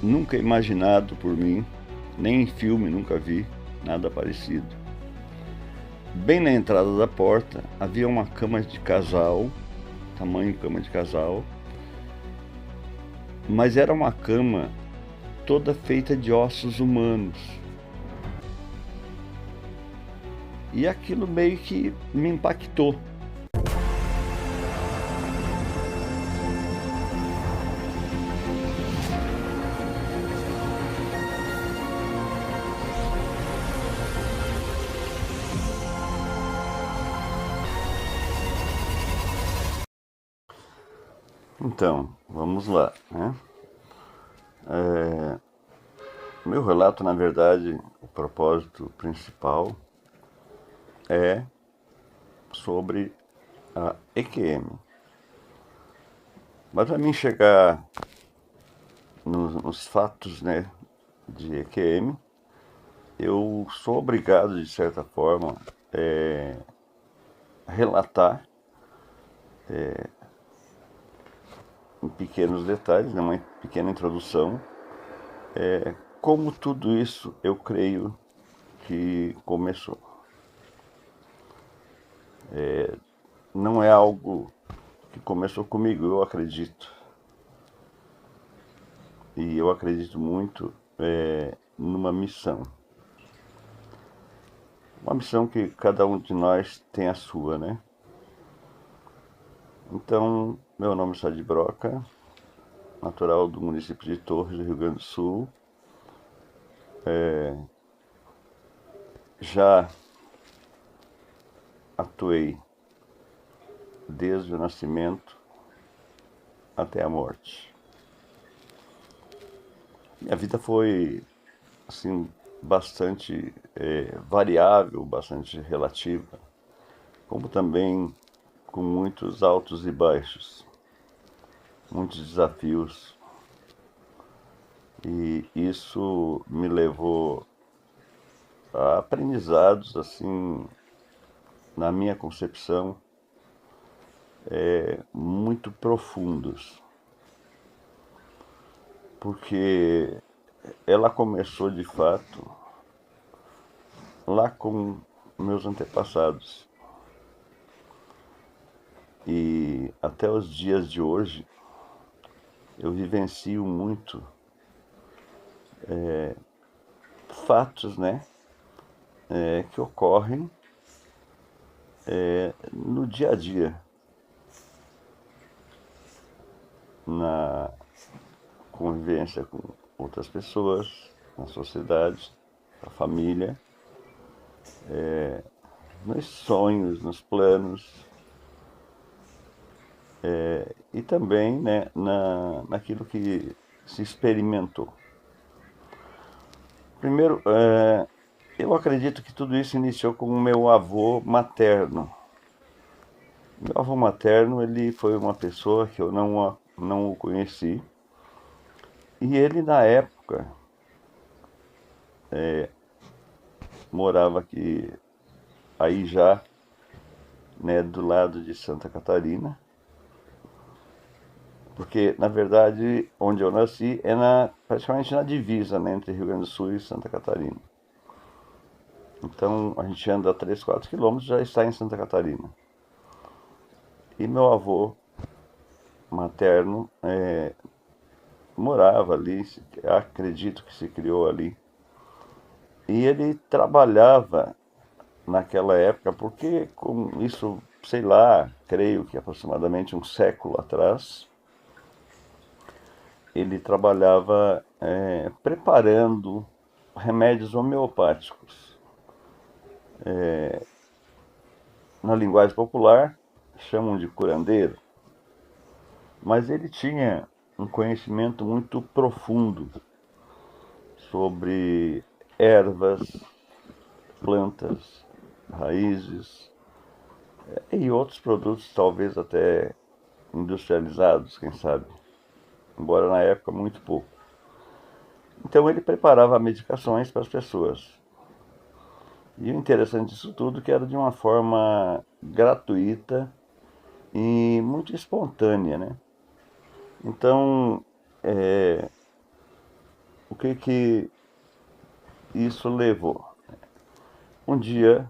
nunca imaginado por mim, nem em filme nunca vi nada parecido. Bem na entrada da porta havia uma cama de casal, tamanho cama de casal, mas era uma cama toda feita de ossos humanos. E aquilo meio que me impactou. Então, vamos lá, né? Meu relato, na verdade, o propósito principal é sobre a EQM. Mas para mim chegar nos fatos, né, de EQM, eu sou obrigado, de certa forma, a relatar em pequenos detalhes, né, uma pequena introdução, como tudo isso eu creio que começou. Não é algo que começou comigo, eu acredito. E eu acredito muito numa missão. Uma missão que cada um de nós tem a sua, né? Então, meu nome é Sadi Broca, natural do município de Torres, do Rio Grande do Sul. Já atuei desde o nascimento até a morte. Minha vida foi, assim, bastante variável, bastante relativa, como também com muitos altos e baixos, muitos desafios. E isso me levou a aprendizados, assim, na minha concepção, muito profundos. Porque ela começou de fato lá com meus antepassados. E até os dias de hoje eu vivencio muito fatos, né, que ocorrem no dia a dia, na convivência com outras pessoas, na sociedade, na família, nos sonhos, nos planos, e também, né, naquilo que se experimentou. Primeiro, eu acredito que tudo isso iniciou com o meu avô materno. Meu avô materno, ele foi uma pessoa que eu não o conheci. E ele, na época, morava aqui, aí já, né, do lado de Santa Catarina. Porque, na verdade, onde eu nasci é praticamente na divisa, né, entre Rio Grande do Sul e Santa Catarina. Então, a gente anda 3, 4 quilômetros e já está em Santa Catarina. E meu avô materno morava ali, acredito que se criou ali. E ele trabalhava naquela época, porque com isso, sei lá, creio que aproximadamente um século atrás, ele trabalhava preparando remédios homeopáticos. Na linguagem popular, chamam de curandeiro, mas ele tinha um conhecimento muito profundo sobre ervas, plantas, raízes e outros produtos, talvez até industrializados, quem sabe, embora na época muito pouco. Então ele preparava medicações para as pessoas. E o interessante disso tudo é que era de uma forma gratuita e muito espontânea, né? Então, o que que isso levou? Um dia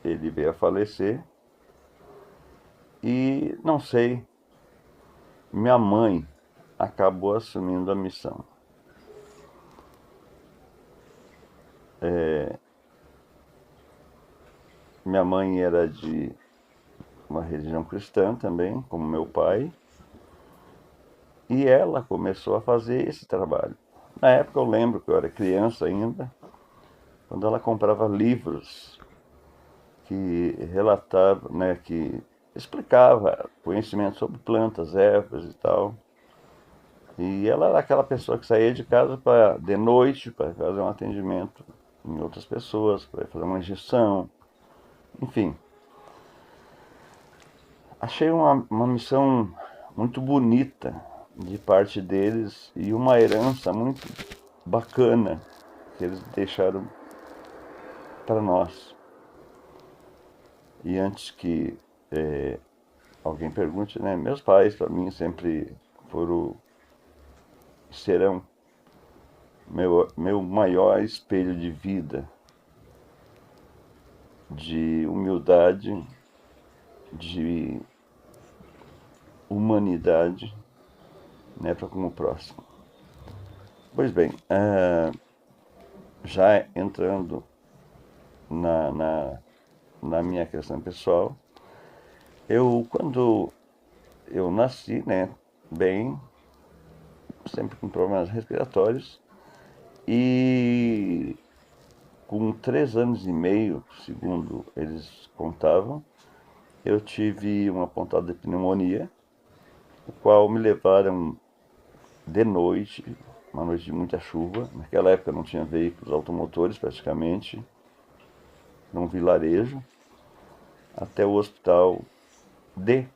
ele veio a falecer e, não sei, minha mãe acabou assumindo a missão. Minha mãe era de uma religião cristã também, como meu pai, e ela começou a fazer esse trabalho. Na época eu lembro que eu era criança ainda, quando ela comprava livros que relatava, né, que explicava conhecimento sobre plantas, ervas e tal. E ela era aquela pessoa que saía de casa para de noite para fazer um atendimento em outras pessoas, para fazer uma injeção, enfim. Achei uma missão muito bonita de parte deles e uma herança muito bacana que eles deixaram para nós. E antes que alguém pergunte, né? Meus pais, para mim, sempre foram, serão meu maior espelho de vida, de humildade, de humanidade, né, para com o próximo. Pois bem, já entrando na, na, na minha questão pessoal, quando eu nasci, né, bem, sempre com problemas respiratórios, e com 3 anos e meio, segundo eles contavam, eu tive uma pontada de pneumonia, o qual me levaram de noite, uma noite de muita chuva. Naquela época não tinha veículos automotores praticamente, num vilarejo, até o hospital de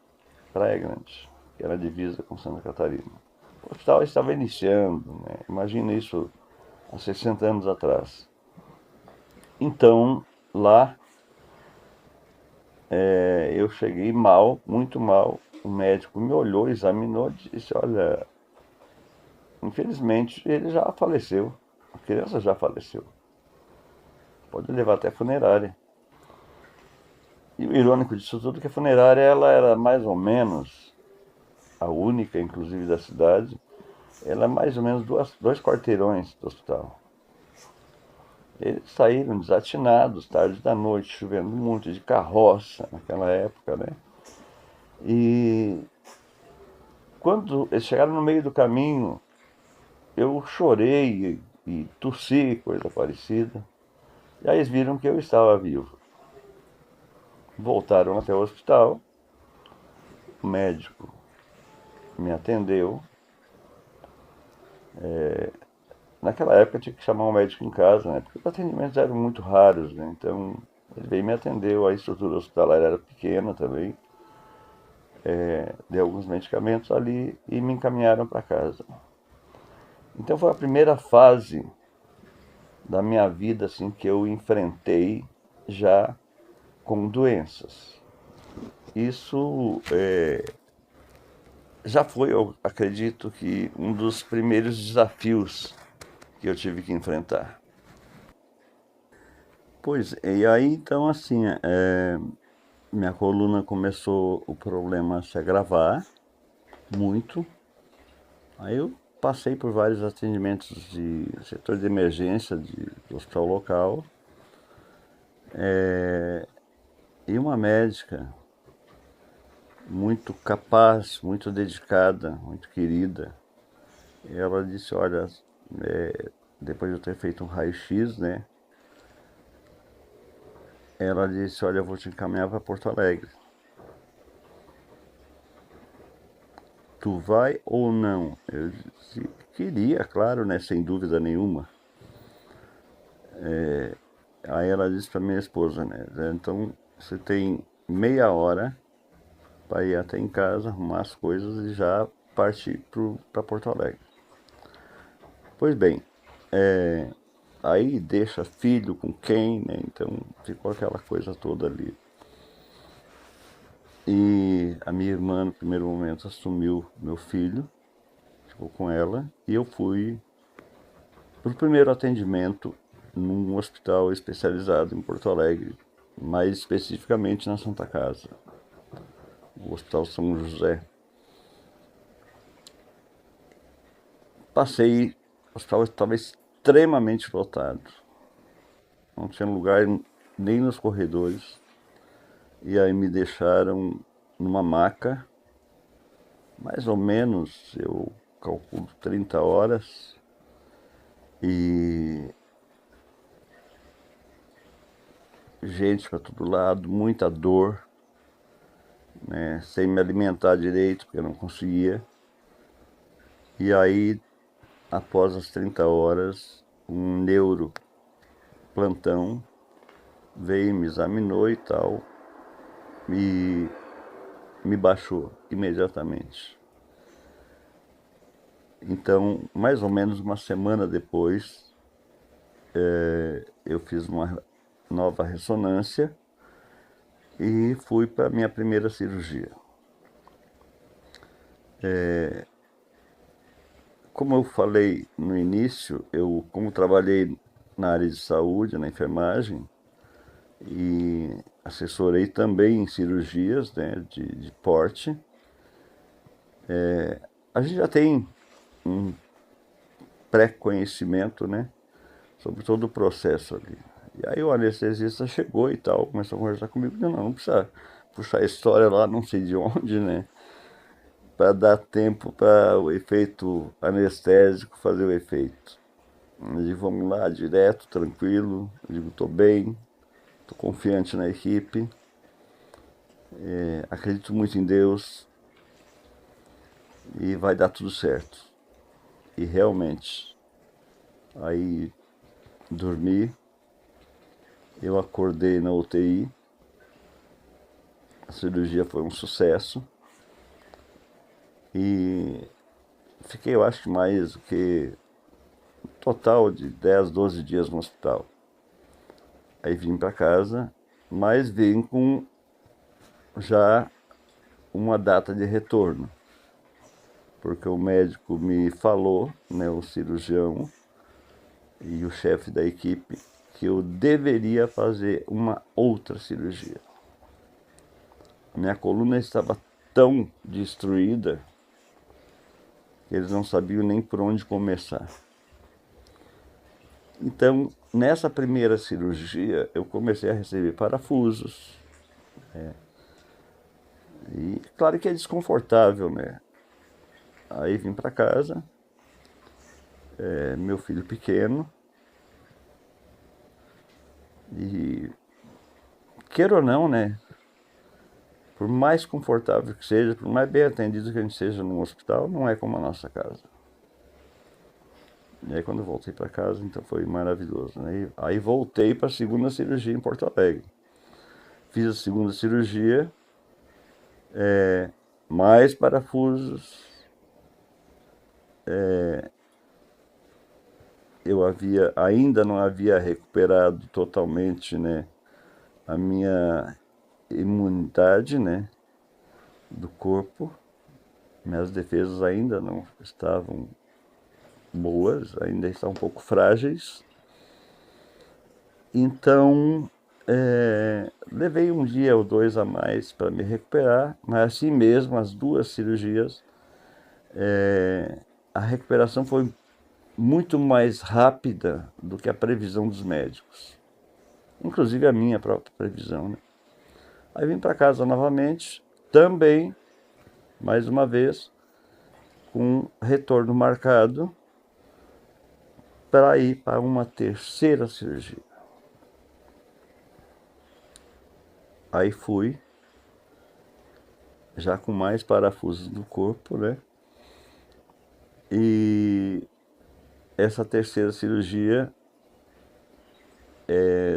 Praia Grande, que era a divisa com Santa Catarina. O hospital estava iniciando, né? Imagina isso há 60 anos atrás. Então, lá eu cheguei mal, muito mal. O médico me olhou, examinou e disse: Olha, infelizmente ele já faleceu. A criança já faleceu. Pode levar até a funerária. E o irônico disso tudo é que a funerária ela era mais ou menos a única, inclusive, da cidade. Ela é mais ou menos 2 quarteirões do hospital. Eles saíram desatinados, tarde da noite, chovendo muito, de carroça naquela época, né? E quando eles chegaram no meio do caminho, eu chorei e tossi, coisa parecida. E aí eles viram que eu estava vivo. Voltaram até o hospital, o médico me atendeu. Naquela época eu tinha que chamar um médico em casa, né? Porque os atendimentos eram muito raros, né? Então ele veio e me atendeu, a estrutura hospitalar era pequena também. Deu alguns medicamentos ali e me encaminharam para casa. Então foi a primeira fase da minha vida assim que eu enfrentei já com doenças. Isso já foi, eu acredito que, um dos primeiros desafios que eu tive que enfrentar. Pois, e aí então assim, minha coluna começou o problema a se agravar muito. Aí eu passei por vários atendimentos de setor de emergência do hospital local. E uma médica muito capaz, muito dedicada, muito querida. Ela disse, olha, depois de eu ter feito um raio-x, né? Ela disse, olha, eu vou te encaminhar para Porto Alegre. Tu vai ou não? Eu disse, queria, claro, né? Sem dúvida nenhuma. Aí ela disse para minha esposa, né? Então você tem meia hora para ir até em casa, arrumar as coisas e já partir para Porto Alegre. Pois bem, aí deixa filho com quem, né? Então ficou aquela coisa toda ali. E a minha irmã, no primeiro momento, assumiu meu filho, ficou com ela, e eu fui para o primeiro atendimento num hospital especializado em Porto Alegre, mais especificamente na Santa Casa, o Hospital São José. Passei, o hospital estava extremamente lotado, não tinha lugar nem nos corredores, e aí me deixaram numa maca, mais ou menos, eu calculo 30 horas, e gente para todo lado, muita dor, né, sem me alimentar direito, porque eu não conseguia. E aí, após as 30 horas, um neuro plantão veio, me examinou e tal, e me baixou imediatamente. Então, mais ou menos uma semana depois, eu fiz uma nova ressonância e fui para a minha primeira cirurgia. Como eu falei no início, eu como trabalhei na área de saúde, na enfermagem, e assessorei também em cirurgias, né, de porte, a gente já tem um pré-conhecimento, né, sobre todo o processo ali. E aí o anestesista chegou e tal, começou a conversar comigo, não precisa puxar a história lá, não sei de onde, né, para dar tempo para o efeito anestésico fazer o efeito. Eu digo, vamos lá, direto, tranquilo. Eu digo, tô bem, tô confiante na equipe, acredito muito em Deus e vai dar tudo certo. E realmente, aí dormi, eu acordei na UTI, a cirurgia foi um sucesso e fiquei, eu acho que mais do que total de 10, 12 dias no hospital. Aí vim para casa, mas vim com já uma data de retorno, porque o médico me falou, né, o cirurgião e o chefe da equipe, que eu deveria fazer uma outra cirurgia. Minha coluna estava tão destruída que eles não sabiam nem por onde começar. Então, nessa primeira cirurgia, eu comecei a receber parafusos. E claro que é desconfortável, né? Aí vim para casa, meu filho pequeno, e queira ou não, né? Por mais confortável que seja, por mais bem atendido que a gente seja num hospital, não é como a nossa casa. E aí quando eu voltei para casa, então foi maravilhoso, né? Aí voltei para a segunda cirurgia em Porto Alegre. Fiz a segunda cirurgia, mais parafusos. Ainda não havia recuperado totalmente, né, a minha imunidade, né, do corpo. Minhas defesas ainda não estavam boas, ainda estão um pouco frágeis. Então, levei um dia ou dois a mais para me recuperar, mas assim mesmo, as duas cirurgias, a recuperação foi muito mais rápida do que a previsão dos médicos, inclusive a minha própria previsão, né? Aí vim para casa novamente, também, mais uma vez, com retorno marcado para ir para uma terceira cirurgia. Aí fui, já com mais parafusos no corpo, né? E essa terceira cirurgia,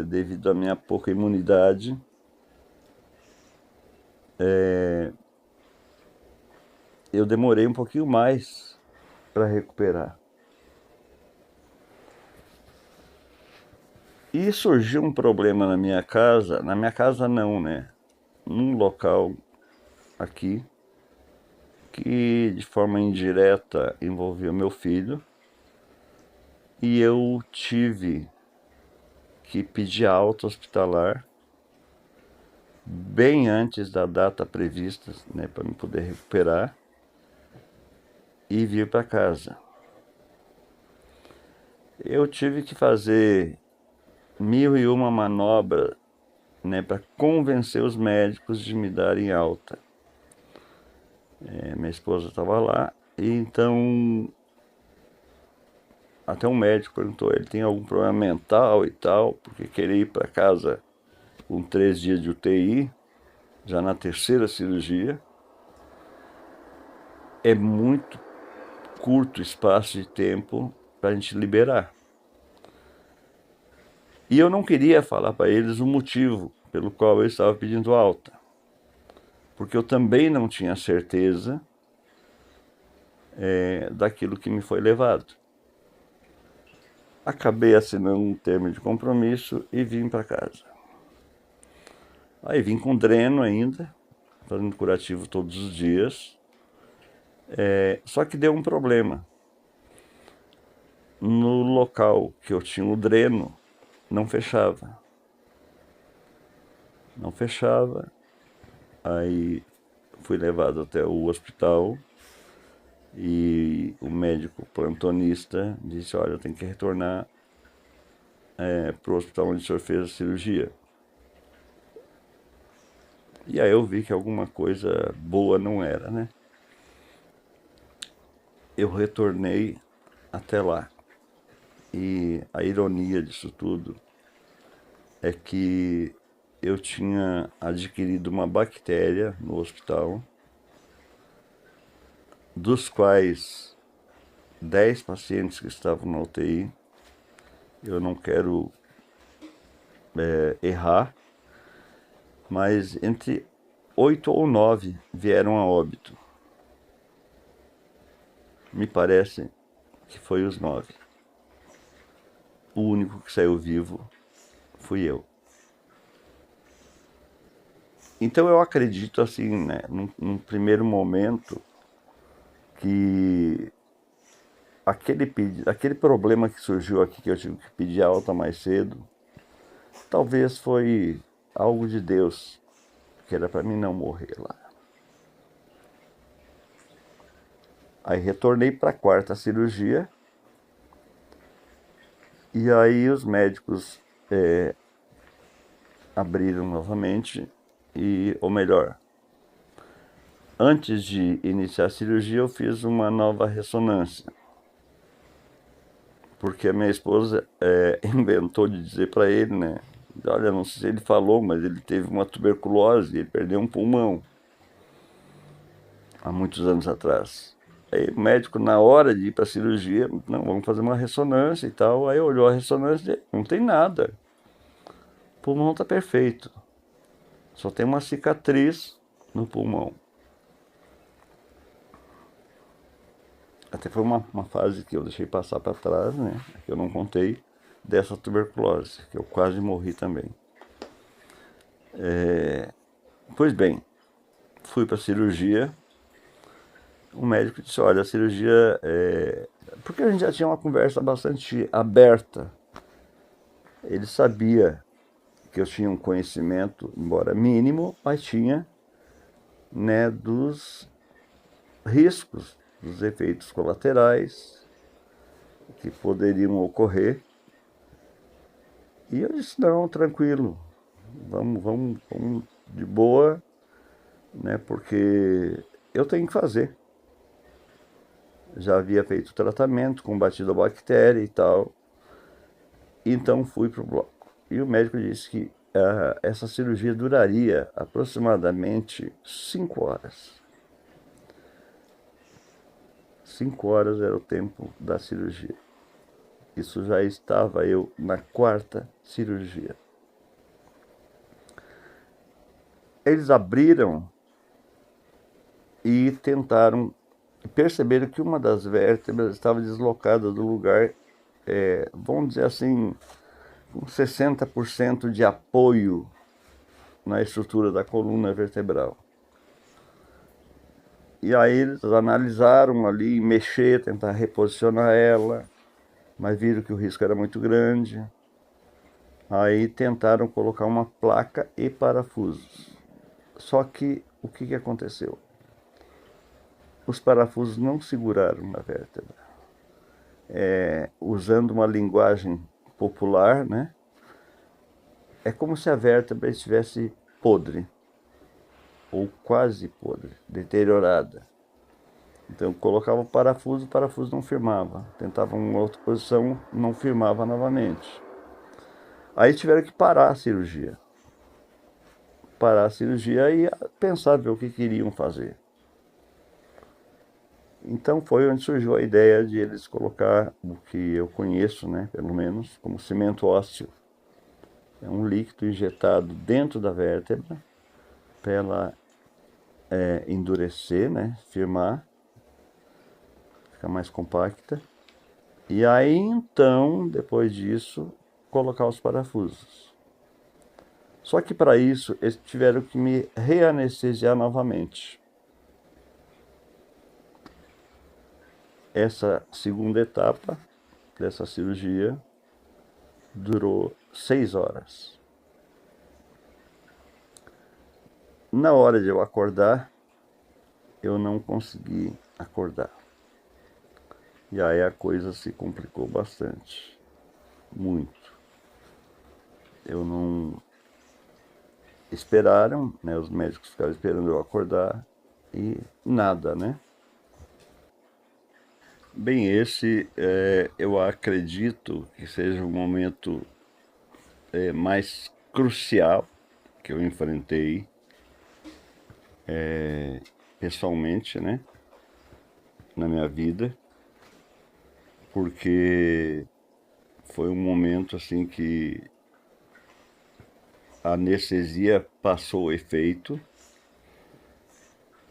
devido à minha pouca imunidade, eu demorei um pouquinho mais para recuperar. E surgiu um problema na minha casa não, né? Num local aqui, que de forma indireta envolvia meu filho, e eu tive que pedir alta hospitalar bem antes da data prevista, né, para me poder recuperar e vir para casa. Eu tive que fazer 1001 manobras, né, para convencer os médicos de me darem alta. Minha esposa estava lá, e então até um médico perguntou: ele tem algum problema mental e tal, porque queria ir para casa com 3 dias de UTI, já na terceira cirurgia. É muito curto espaço de tempo para a gente liberar. E eu não queria falar para eles o motivo pelo qual eu estava pedindo alta, porque eu também não tinha certeza daquilo que me foi levado. Acabei assinando um termo de compromisso e vim para casa. Aí vim com dreno ainda, fazendo curativo todos os dias. Só que deu um problema. No local que eu tinha o dreno, não fechava. Não fechava. Aí fui levado até o hospital e o médico plantonista disse: olha, eu tenho que retornar para o hospital onde o senhor fez a cirurgia. E aí eu vi que alguma coisa boa não era, né? Eu retornei até lá. E a ironia disso tudo é que eu tinha adquirido uma bactéria no hospital, dos quais 10 pacientes que estavam na UTI, eu não quero errar, mas entre 8 ou 9 vieram a óbito. Me parece que foi os 9. O único que saiu vivo fui eu. Então eu acredito assim, né, num primeiro momento, que aquele problema que surgiu aqui, que eu tive que pedir alta mais cedo, talvez foi algo de Deus, que era para mim não morrer lá. Aí retornei para a quarta cirurgia, e aí os médicos abriram novamente, ou melhor, antes de iniciar a cirurgia eu fiz uma nova ressonância, porque a minha esposa inventou de dizer para ele, né? Olha, não sei se ele falou, mas ele teve uma tuberculose, ele perdeu um pulmão há muitos anos atrás. Aí o médico, na hora de ir para a cirurgia, não, vamos fazer uma ressonância e tal. Aí olhou a ressonância e não tem nada. O pulmão está perfeito. Só tem uma cicatriz no pulmão. Até foi uma fase que eu deixei passar para trás, né? Que eu não contei, dessa tuberculose, que eu quase morri também. Pois bem, fui para a cirurgia. O médico disse: olha, a cirurgia porque a gente já tinha uma conversa bastante aberta. Ele sabia que eu tinha um conhecimento, embora mínimo, mas tinha, né, dos riscos, dos efeitos colaterais que poderiam ocorrer. E eu disse: não, tranquilo, vamos de boa, né, porque eu tenho que fazer. Já havia feito tratamento, combatido a bactéria e tal. Então fui para o bloco. E o médico disse que essa cirurgia duraria aproximadamente 5 horas. 5 horas era o tempo da cirurgia. Isso já estava eu na quarta cirurgia. Eles abriram e tentaram, perceberam que uma das vértebras estava deslocada do lugar, vamos dizer assim, com 60% de apoio na estrutura da coluna vertebral. E aí eles analisaram ali, mexer, tentar reposicionar ela. mas viram que o risco era muito grande. Aí tentaram colocar uma placa e parafusos. Só que o que aconteceu? Os parafusos não seguraram na vértebra. Usando uma linguagem popular, né? É como se a vértebra estivesse podre, ou quase podre, deteriorada. Então colocava o parafuso não firmava. Tentava uma outra posição, não firmava novamente. Aí tiveram que parar a cirurgia. Parar a cirurgia e pensar, ver o que queriam fazer. Então foi onde surgiu a ideia de eles colocar o que eu conheço, né, pelo menos, como cimento ósseo. É um líquido injetado dentro da vértebra para ela endurecer, né, firmar, ficar mais compacta. E aí então, depois disso, colocar os parafusos. Só que para isso eles tiveram que me reanestesiar novamente. Essa segunda etapa dessa cirurgia durou 6 horas. Na hora de eu acordar, eu não consegui acordar. E aí a coisa se complicou bastante. Muito. Eu não... Esperaram, né? Os médicos ficaram esperando eu acordar e nada, né? Bem, esse eu acredito que seja o momento mais crucial que eu enfrentei pessoalmente, né? Na minha vida, porque foi um momento assim que a anestesia passou o efeito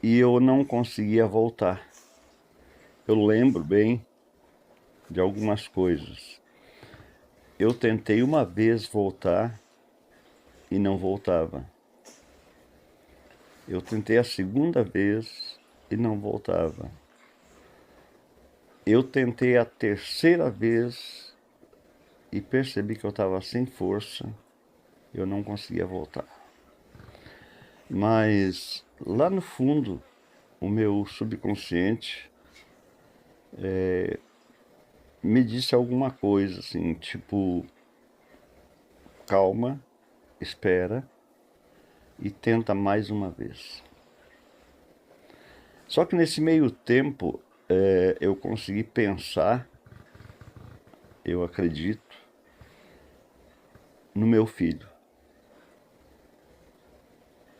e eu não conseguia voltar. Eu lembro bem de algumas coisas. Eu tentei uma vez voltar e não voltava. Eu tentei a segunda vez e não voltava. Eu tentei a terceira vez e percebi que eu estava sem força. Eu não conseguia voltar. Mas lá no fundo, o meu subconsciente me disse alguma coisa assim, tipo, calma, espera e tenta mais uma vez. Só que nesse meio tempo eu consegui pensar, eu acredito, no meu filho.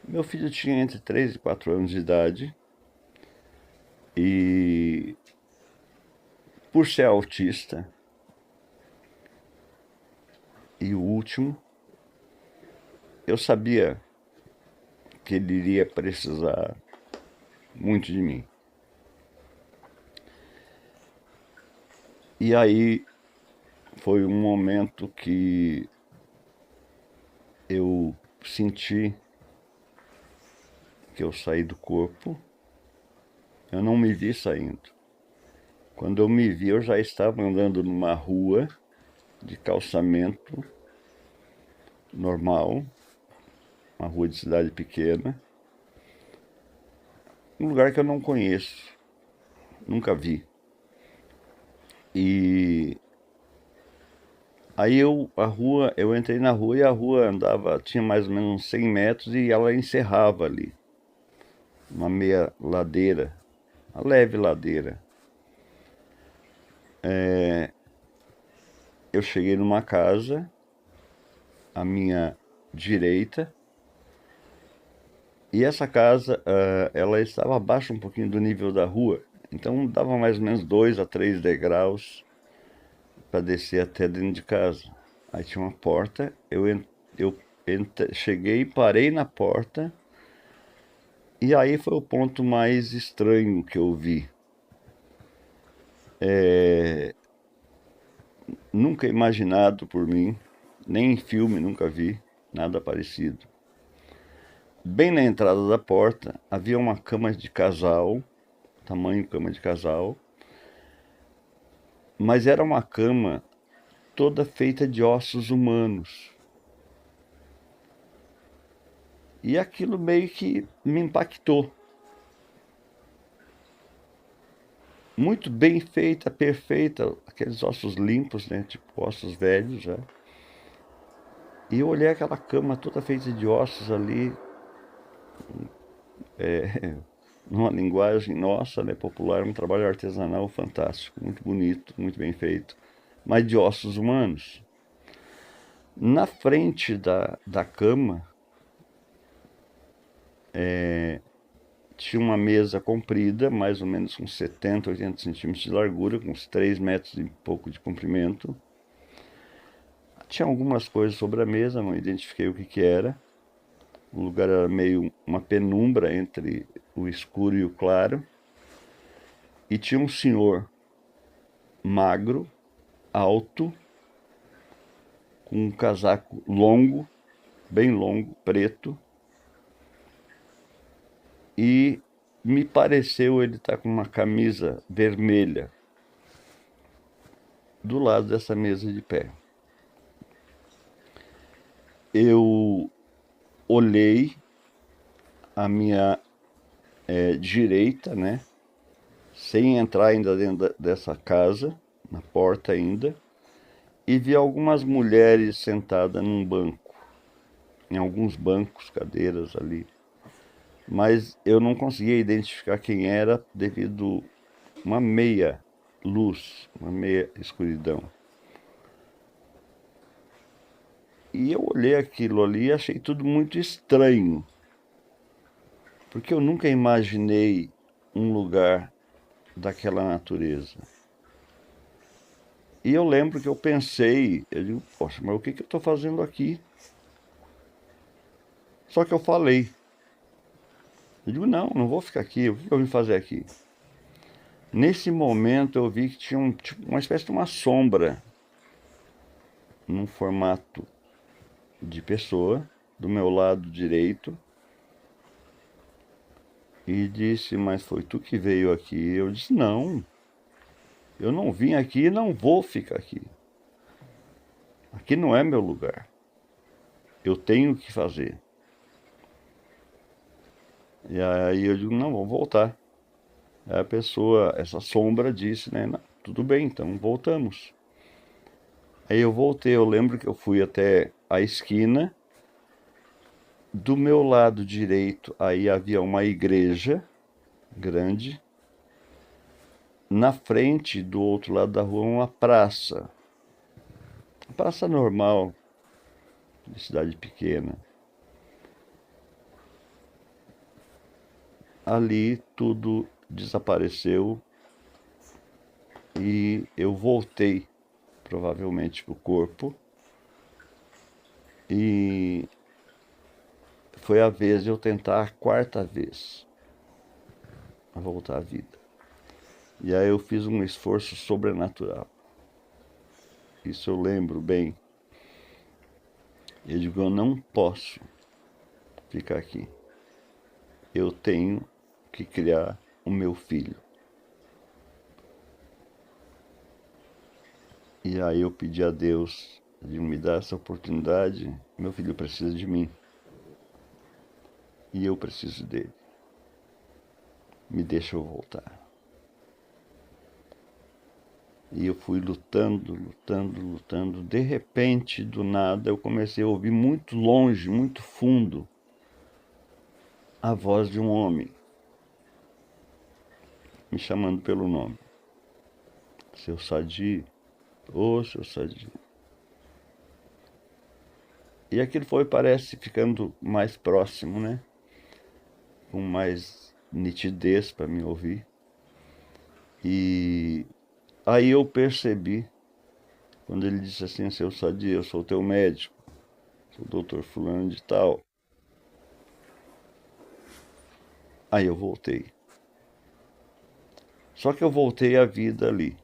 Meu filho tinha entre 3 e 4 anos de idade e, por ser autista, e o último, eu sabia que ele iria precisar muito de mim. E aí foi um momento que eu senti que eu saí do corpo. Eu não me vi saindo. Quando eu me vi, eu já estava andando numa rua de calçamento normal, uma rua de cidade pequena, um lugar que eu não conheço, nunca vi. E aí eu entrei na rua e a rua andava, tinha mais ou menos uns 100 metros e ela encerrava ali, uma meia ladeira, uma leve ladeira. Eu cheguei numa casa, à minha direita, e essa casa, ela estava abaixo um pouquinho do nível da rua, então dava mais ou menos 2 a 3 degraus para descer até dentro de casa. Aí tinha uma porta, eu cheguei, parei na porta, e aí foi o ponto mais estranho que eu vi. Nunca imaginado por mim, nem em filme nunca vi nada parecido. Bem na entrada da porta havia uma cama de casal, tamanho cama de casal, mas era uma cama toda feita de ossos humanos. E aquilo meio que me impactou. Muito bem feita, perfeita, aqueles ossos limpos, né? Tipo ossos velhos já. E eu olhei aquela cama toda feita de ossos ali, numa linguagem nossa, né, popular, um trabalho artesanal fantástico, muito bonito, muito bem feito, mas de ossos humanos. Na frente da cama tinha uma mesa comprida, mais ou menos com 70, 80 centímetros de largura, com uns 3 metros e pouco de comprimento. Tinha algumas coisas sobre a mesa, não identifiquei o que que era. O lugar era meio uma penumbra entre o escuro e o claro. E tinha um senhor magro, alto, com um casaco longo, bem longo, preto. E me pareceu ele estar com uma camisa vermelha do lado dessa mesa de pé. Eu olhei à minha direita, né? Sem entrar ainda dentro dessa casa, na porta ainda, e vi algumas mulheres sentadas num banco, em alguns bancos, cadeiras ali. Mas eu não conseguia identificar quem era devido uma meia luz, uma meia escuridão. E eu olhei aquilo ali e achei tudo muito estranho, porque eu nunca imaginei um lugar daquela natureza. E eu lembro que eu pensei, eu digo, poxa, mas o que que eu estou fazendo aqui? Só que eu falei, eu digo, não vou ficar aqui, o que eu vim fazer aqui? Nesse momento eu vi que tinha tipo, uma espécie de uma sombra num formato de pessoa do meu lado direito e disse, mas foi tu que veio aqui? Eu disse, não, eu não vim aqui e não vou ficar aqui. Aqui não é meu lugar. Eu tenho o que fazer. E aí eu digo, não, vou voltar. Aí a pessoa, essa sombra disse, né, não, tudo bem, então voltamos. Aí eu voltei, eu lembro que eu fui até a esquina. Do meu lado direito, aí havia uma igreja grande. Na frente, do outro lado da rua, uma praça. Uma praça normal, de cidade pequena. Ali tudo desapareceu e eu voltei, provavelmente, para o corpo. E foi a vez de eu tentar a quarta vez a voltar à vida. E aí eu fiz um esforço sobrenatural. Isso eu lembro bem. Eu digo, eu não posso ficar aqui. Eu tenho que criar o meu filho. E aí eu pedi a Deus de me dar essa oportunidade. Meu filho precisa de mim. E eu preciso dele. Me deixa eu voltar. E eu fui lutando, lutando, lutando. De repente, do nada, eu comecei a ouvir muito longe, muito fundo, a voz de um homem me chamando pelo nome. Seu Sadi, ô seu Sadi. E aquilo foi, parece, ficando mais próximo, né? Com mais nitidez para me ouvir. E aí eu percebi, quando ele disse assim, seu Sadi, eu sou teu médico, sou o doutor fulano de tal. Aí eu voltei. Só que eu voltei à vida ali.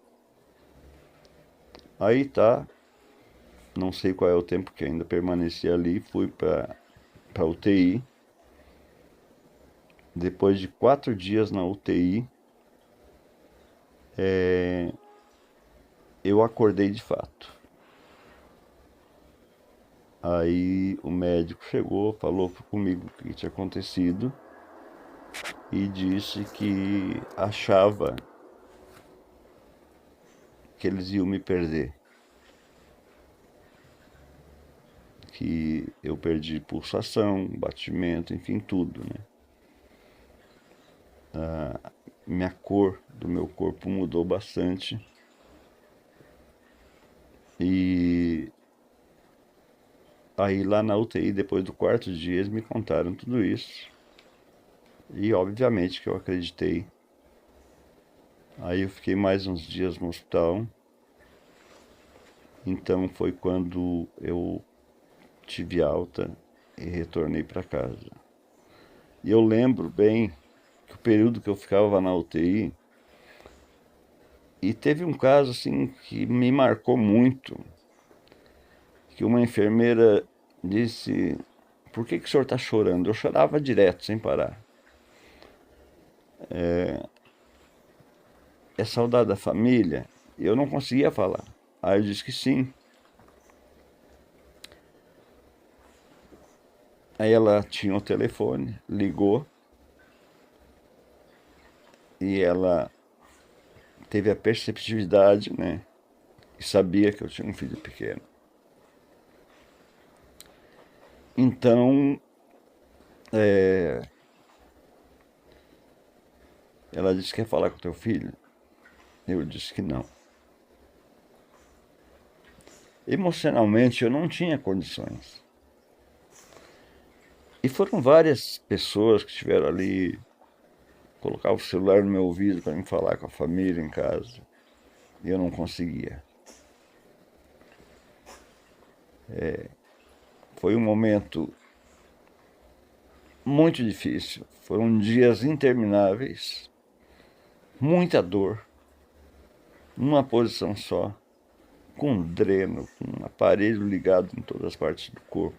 Aí tá, não sei qual é o tempo que ainda permaneci ali, fui para UTI. Depois de 4 dias na UTI, eu acordei de fato. Aí o médico chegou, falou comigo o que tinha acontecido e disse que achava que eles iam me perder, que eu perdi pulsação, batimento, enfim, tudo, né? Minha cor do meu corpo mudou bastante e aí lá na UTI, depois do quarto dia, eles me contaram tudo isso e obviamente que eu acreditei. Aí eu fiquei mais uns dias no hospital, então foi quando eu tive alta e retornei para casa. E eu lembro bem que o período que eu ficava na UTI, e teve um caso assim que me marcou muito, que uma enfermeira disse: "Por que que o senhor está chorando?" Eu chorava direto, sem parar. "É saudade da família?" Eu não conseguia falar. Aí eu disse que sim. Aí ela tinha o telefone, ligou e ela teve a perceptividade, né? E sabia que eu tinha um filho pequeno. Então, ela disse: "Quer falar com teu filho?" Eu disse que não. Emocionalmente eu não tinha condições. E foram várias pessoas que estiveram ali, colocar o celular no meu ouvido para me falar com a família em casa. E eu não conseguia. Foi um momento muito difícil. Foram dias intermináveis, muita dor, numa posição só, com um dreno, com um aparelho ligado em todas as partes do corpo.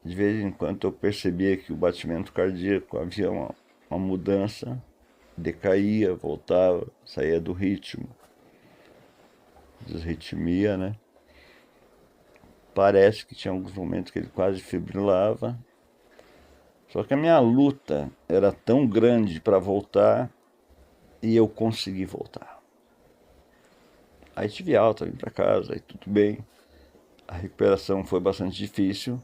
De vez em quando eu percebia que o batimento cardíaco havia uma mudança, decaía, voltava, saía do ritmo, desritmia, né? Parece que tinha alguns momentos que ele quase fibrilava. Só que a minha luta era tão grande para voltar e eu consegui voltar. Aí tive alta, vim para casa, aí tudo bem. A recuperação foi bastante difícil,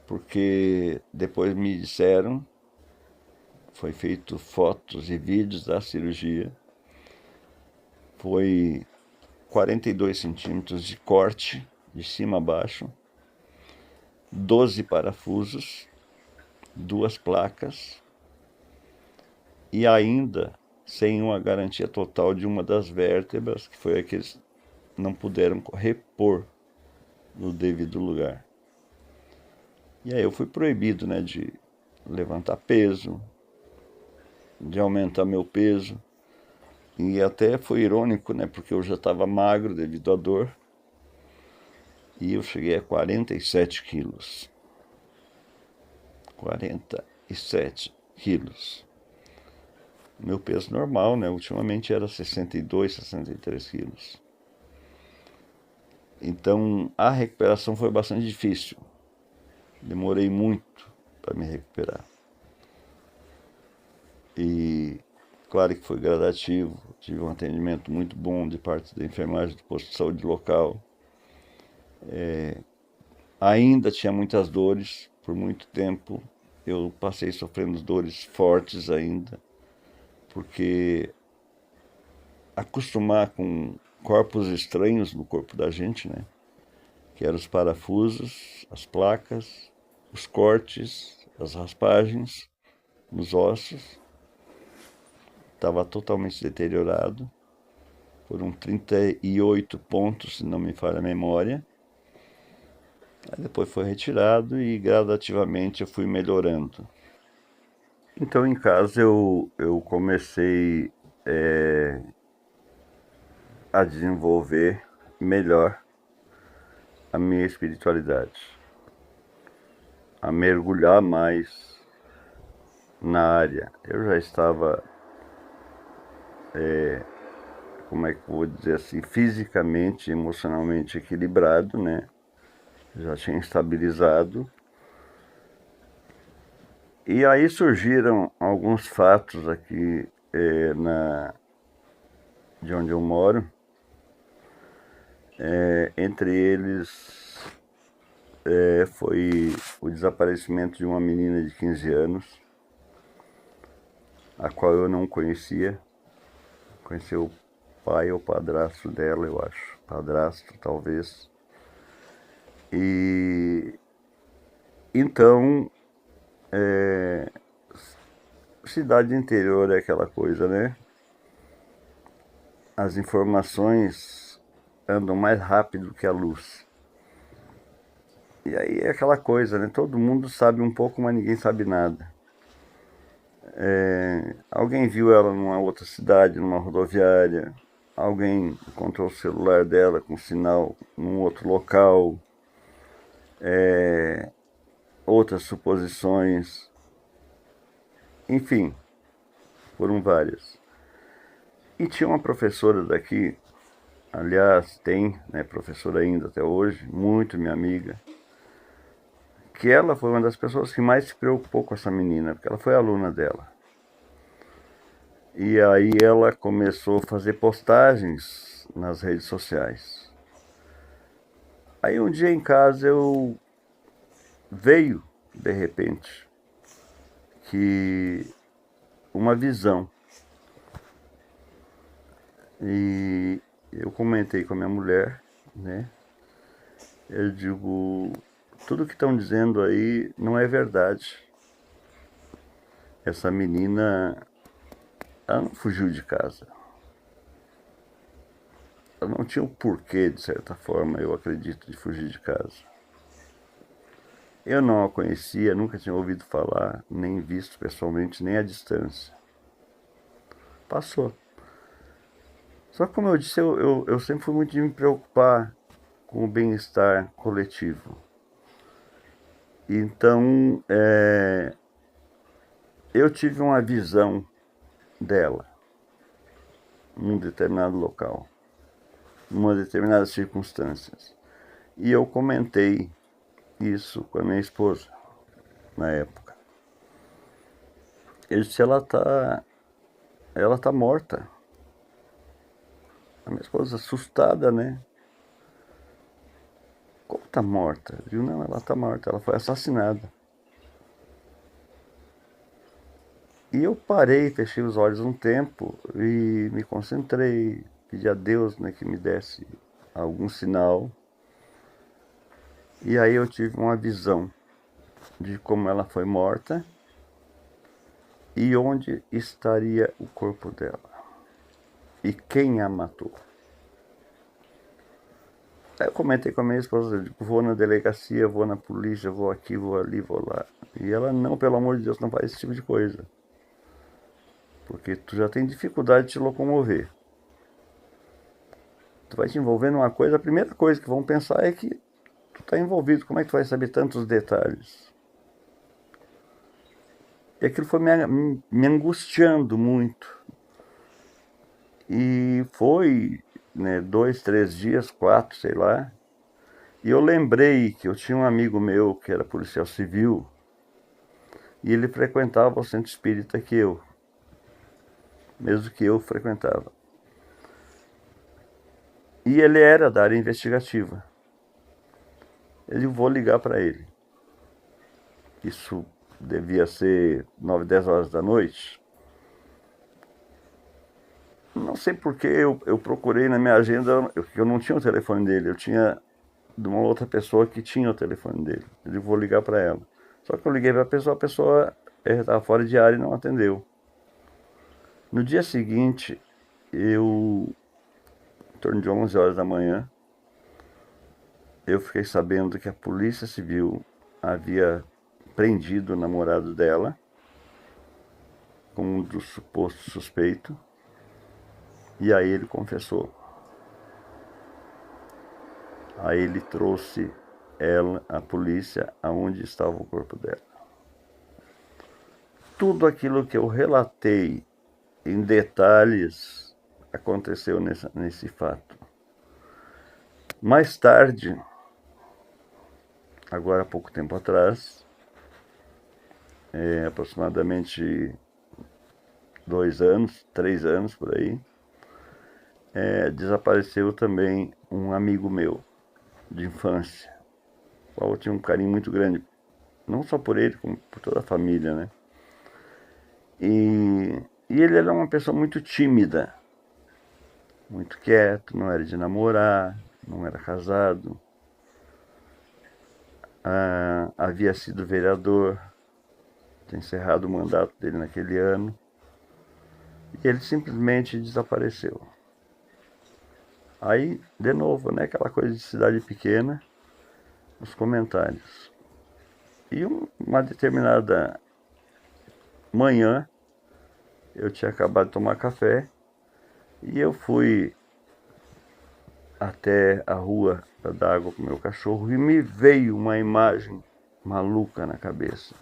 porque depois me disseram, foi feito fotos e vídeos da cirurgia, foi 42 centímetros de corte, de cima a baixo, 12 parafusos, duas placas e ainda sem uma garantia total de uma das vértebras, que foi a que eles não puderam repor no devido lugar. E aí eu fui proibido, né, de levantar peso, de aumentar meu peso. E até foi irônico, né, porque eu já estava magro devido à dor. E eu cheguei a 47 quilos. 47 quilos. Meu peso normal, né? Ultimamente era 62, 63 quilos. Então a recuperação foi bastante difícil. Demorei muito para me recuperar. E claro que foi gradativo. Tive um atendimento muito bom de parte da enfermagem do posto de saúde local. Ainda tinha muitas dores por muito tempo. Eu passei sofrendo dores fortes ainda, porque acostumar com corpos estranhos no corpo da gente, né? Que eram os parafusos, as placas, os cortes, as raspagens nos ossos. Estava totalmente deteriorado. Foram 38 pontos, se não me falha a memória. Aí depois foi retirado e gradativamente eu fui melhorando. Então em casa eu comecei a desenvolver melhor a minha espiritualidade, a mergulhar mais na área. Eu já estava como é que eu vou dizer assim, fisicamente, emocionalmente equilibrado, né? Já tinha estabilizado. E aí surgiram alguns fatos aqui de onde eu moro. Entre eles foi o desaparecimento de uma menina de 15 anos, a qual eu não conhecia. Conheci o pai ou padrasto dela, eu acho. Padrasto, talvez. E então, cidade interior é aquela coisa, né? As informações andam mais rápido que a luz. E aí é aquela coisa, né? Todo mundo sabe um pouco, mas ninguém sabe nada. Alguém viu ela numa outra cidade, numa rodoviária. Alguém encontrou o celular dela com sinal num outro local. Outras suposições. Enfim, foram várias. E tinha uma professora daqui, aliás, tem, né, professora ainda até hoje, muito minha amiga, que ela foi uma das pessoas que mais se preocupou com essa menina, porque ela foi aluna dela. E aí ela começou a fazer postagens nas redes sociais. Aí um dia em casa veio, de repente, que uma visão. E eu comentei com a minha mulher, né? Eu digo, tudo que estão dizendo aí não é verdade. Essa menina, ela não fugiu de casa. Ela não tinha o porquê, de certa forma, eu acredito, de fugir de casa. Eu não a conhecia, nunca tinha ouvido falar, nem visto pessoalmente, nem à distância. Passou. Só que, como eu disse, eu sempre fui muito de me preocupar com o bem-estar coletivo. Então, eu tive uma visão dela num determinado local, em uma determinadas circunstâncias. E eu comentei isso com a minha esposa, na época. Eu disse, ela tá morta. A minha esposa assustada, né? Como tá morta? Eu digo, não, ela tá morta, ela foi assassinada. E eu parei, fechei os olhos um tempo e me concentrei, pedi a Deus, né, que me desse algum sinal. E aí eu tive uma visão de como ela foi morta e onde estaria o corpo dela. E quem a matou. Aí eu comentei com a minha esposa, eu digo, vou na delegacia, vou na polícia, vou aqui, vou ali, vou lá. E ela, não, pelo amor de Deus, não faz esse tipo de coisa. Porque tu já tem dificuldade de te locomover. Tu vai te envolver numa coisa, a primeira coisa que vão pensar é que tu tá envolvido, como é que tu vai saber tantos detalhes? E aquilo foi me angustiando muito. E foi, né, 2, 3 dias, 4, sei lá. E eu lembrei que eu tinha um amigo meu que era policial civil e ele frequentava o centro espírita que eu, mesmo que eu frequentava. E ele era da área investigativa. Eu vou ligar para ele. Isso devia ser 9, 10 horas da noite. Não sei porque eu procurei na minha agenda, eu não tinha o telefone dele, eu tinha de uma outra pessoa que tinha o telefone dele. Eu vou ligar para ela. Só que eu liguei para a pessoa estava fora de área e não atendeu. No dia seguinte, em torno de 11 horas da manhã, eu fiquei sabendo que a Polícia Civil havia prendido o namorado dela como um dos supostos suspeitos. E aí ele confessou. Aí ele trouxe ela, a polícia, aonde estava o corpo dela. Tudo aquilo que eu relatei em detalhes aconteceu nesse fato. Mais tarde, agora há pouco tempo atrás, aproximadamente 2 anos, 3 anos por aí, desapareceu também um amigo meu de infância, o qual eu tinha um carinho muito grande, não só por ele, como por toda a família, né? E ele era uma pessoa muito tímida, muito quieto, não era de namorar, não era casado, havia sido vereador, tinha encerrado o mandato dele naquele ano, e ele simplesmente desapareceu. Aí, de novo, né, aquela coisa de cidade pequena, os comentários. E uma determinada manhã, eu tinha acabado de tomar café, e eu fui até a rua para dar água para o meu cachorro, e me veio uma imagem maluca na cabeça.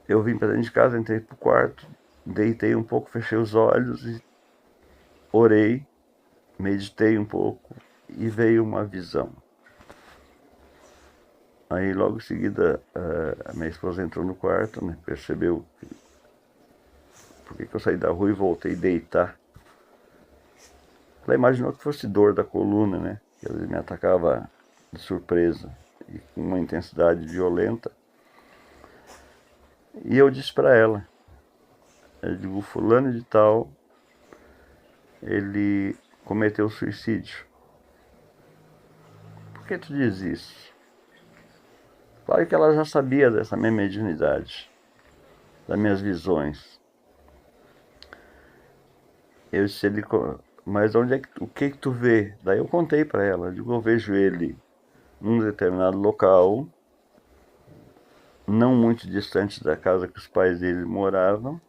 Eu vim para dentro de casa, entrei pro quarto, deitei um pouco, fechei os olhos e orei, meditei um pouco e veio uma visão. Aí logo em seguida a minha esposa entrou no quarto, né, percebeu por que eu saí da rua e voltei a deitar. Ela imaginou que fosse dor da coluna, né? Que ele me atacava de surpresa e com uma intensidade violenta. E eu disse para ela, eu digo, fulano de tal, ele cometeu suicídio. Por que tu diz isso? Claro que ela já sabia dessa minha mediunidade, das minhas visões. Eu disse, mas o que tu vê? Daí eu contei para ela, eu digo, eu vejo ele num determinado local, não muito distante da casa que os pais dele moravam,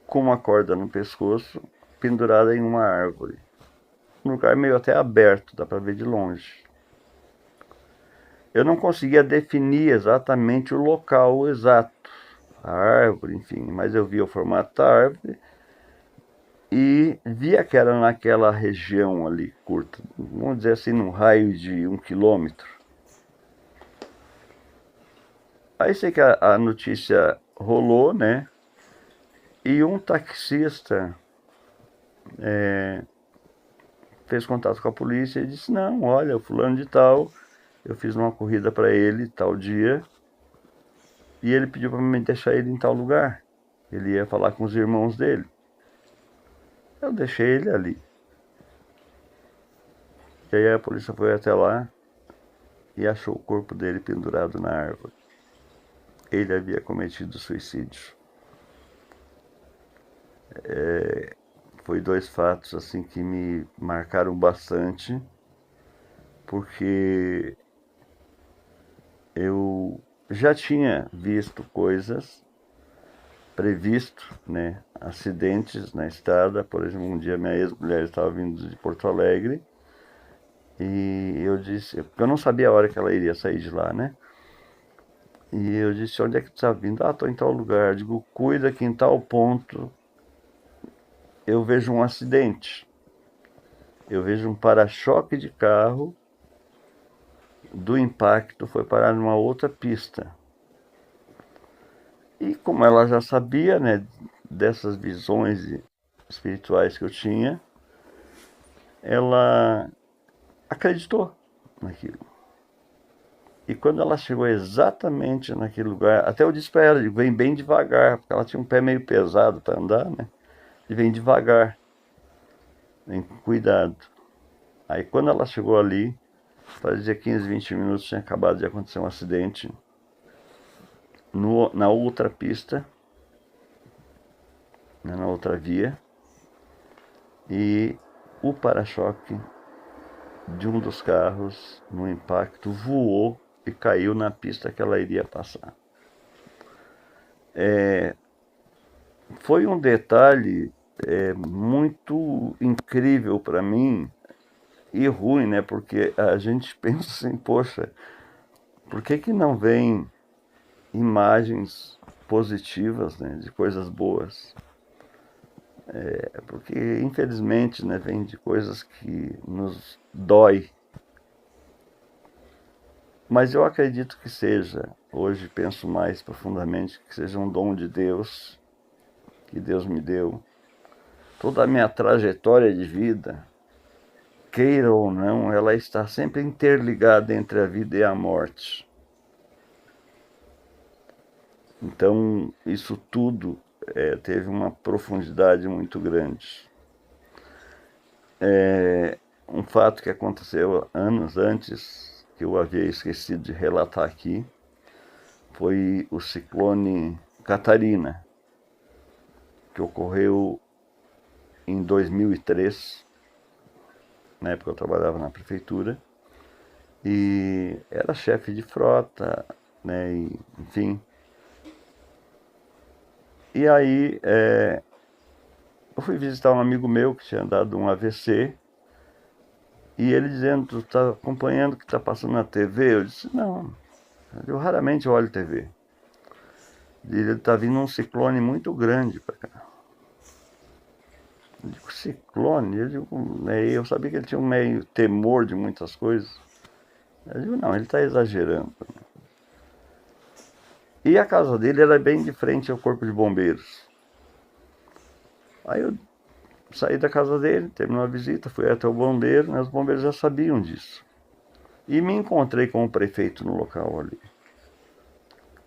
com uma corda no pescoço, pendurada em uma árvore. Um lugar meio até aberto, dá para ver de longe. Eu não conseguia definir exatamente o local exato, a árvore, enfim, mas eu via o formato da árvore e via que era naquela região ali curta, vamos dizer assim, num raio de 1 quilômetro. Aí sei que a notícia rolou, né? E um taxista fez contato com a polícia e disse, não, olha, o fulano de tal, eu fiz uma corrida para ele tal dia e ele pediu para me deixar ele em tal lugar. Ele ia falar com os irmãos dele. Eu deixei ele ali. E aí a polícia foi até lá e achou o corpo dele pendurado na árvore. Ele havia cometido suicídio. Foi 2 fatos assim que me marcaram bastante, porque eu já tinha visto coisas, previsto, né, acidentes na estrada. Por exemplo, um dia minha ex-mulher estava vindo de Porto Alegre e eu disse, porque eu não sabia a hora que ela iria sair de lá, né? E eu disse, onde é que tu está vindo? Ah, estou em tal lugar. Eu digo, cuida que em tal ponto eu vejo um acidente. Eu vejo um para-choque de carro do impacto foi parar numa outra pista. E como ela já sabia, né, dessas visões espirituais que eu tinha, ela acreditou naquilo. E quando ela chegou exatamente naquele lugar, até eu disse para ela, vem bem devagar, porque ela tinha um pé meio pesado para andar, né? E vem devagar, vem com cuidado. Aí quando ela chegou ali, fazia 15, 20 minutos, tinha acabado de acontecer um acidente na outra pista, né, na outra via, e o para-choque de um dos carros, no impacto, voou e caiu na pista que ela iria passar. Foi um detalhe muito incrível para mim e ruim, né? Porque a gente pensa assim, poxa, por que que não vem imagens positivas, né, de coisas boas. Porque, infelizmente, né, vem de coisas que nos dói. Mas eu acredito que seja, hoje penso mais profundamente, que seja um dom de Deus, que Deus me deu. Toda a minha trajetória de vida, queira ou não, ela está sempre interligada entre a vida e a morte. Então, isso tudo teve uma profundidade muito grande. Um fato que aconteceu anos antes, que eu havia esquecido de relatar aqui, foi o ciclone Catarina, que ocorreu em 2003. Na época eu trabalhava na prefeitura e era chefe de frota, né, e, enfim. E aí eu fui visitar um amigo meu que tinha dado um AVC e ele dizendo, tu tá acompanhando o que está passando na TV? Eu disse, não, eu raramente olho TV. Ele está vindo um ciclone muito grande para cá. Eu digo, ciclone? Eu sabia que ele tinha um meio temor de muitas coisas. Eu digo, não, ele está exagerando. E a casa dele era bem de frente ao corpo de bombeiros. Aí eu saí da casa dele, terminou a visita, fui até o bombeiro, né, os bombeiros já sabiam disso. E me encontrei com o prefeito no local ali.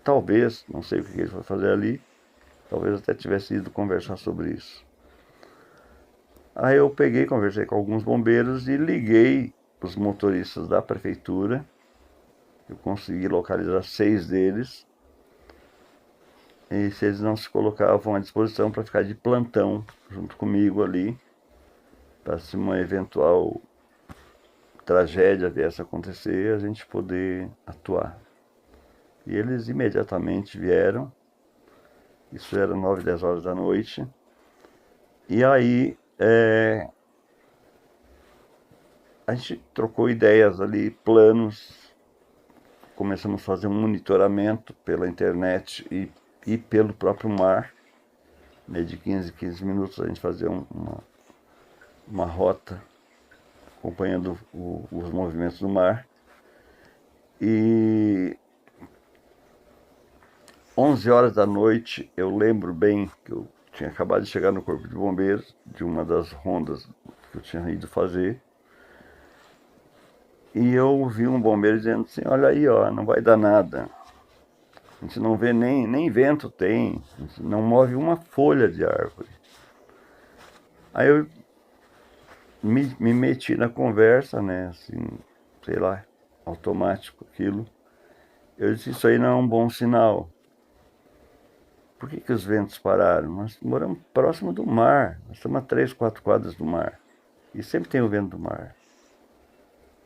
Talvez, não sei o que ele foi fazer ali, talvez até tivesse ido conversar sobre isso. Aí eu peguei, conversei com alguns bombeiros e liguei os motoristas da prefeitura. Eu consegui localizar 6 deles. E se eles não se colocavam à disposição para ficar de plantão junto comigo ali, para se uma eventual tragédia viesse a acontecer, a gente poder atuar. E eles imediatamente vieram. Isso era 9, 10 horas da noite. E aí a gente trocou ideias ali, planos. Começamos a fazer um monitoramento pela internet e pelo próprio mar. De 15 em 15 minutos a gente fazia uma rota acompanhando os movimentos do mar. E 11 horas da noite, eu lembro bem que eu tinha acabado de chegar no Corpo de Bombeiros, de uma das rondas que eu tinha ido fazer. E eu ouvi um bombeiro dizendo assim, olha aí, ó, não vai dar nada. A gente não vê nem vento tem, a gente não move uma folha de árvore. Aí eu me meti na conversa, né, assim, sei lá, automático aquilo. Eu disse, isso aí não é um bom sinal. Por que os ventos pararam? Nós moramos próximo do mar, nós estamos a 3, 4 quadras do mar. E sempre tem o vento do mar.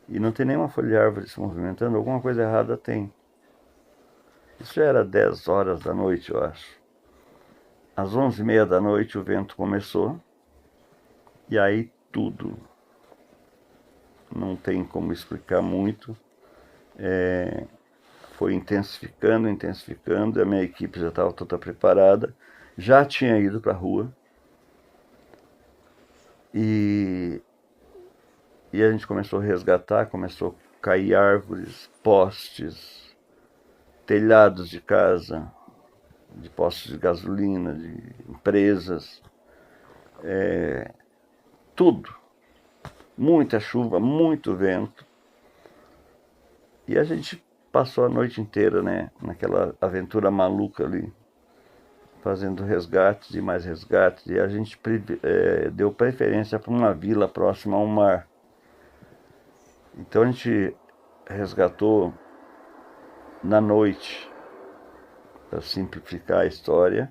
E não tem nenhuma folha de árvore se movimentando, alguma coisa errada tem. Isso já era 10 horas da noite, eu acho. Às 11h30 da noite o vento começou. E aí tudo. Não tem como explicar muito. Foi intensificando, intensificando. A minha equipe já estava toda preparada. Já tinha ido para a rua. E a gente começou a resgatar, começou a cair árvores, postes, telhados de casa, de postos de gasolina, de empresas, tudo. Muita chuva, muito vento. E a gente passou a noite inteira, né, naquela aventura maluca ali, fazendo resgates e mais resgates. E a gente deu preferência para uma vila próxima ao mar. Então a gente resgatou na noite, para simplificar a história,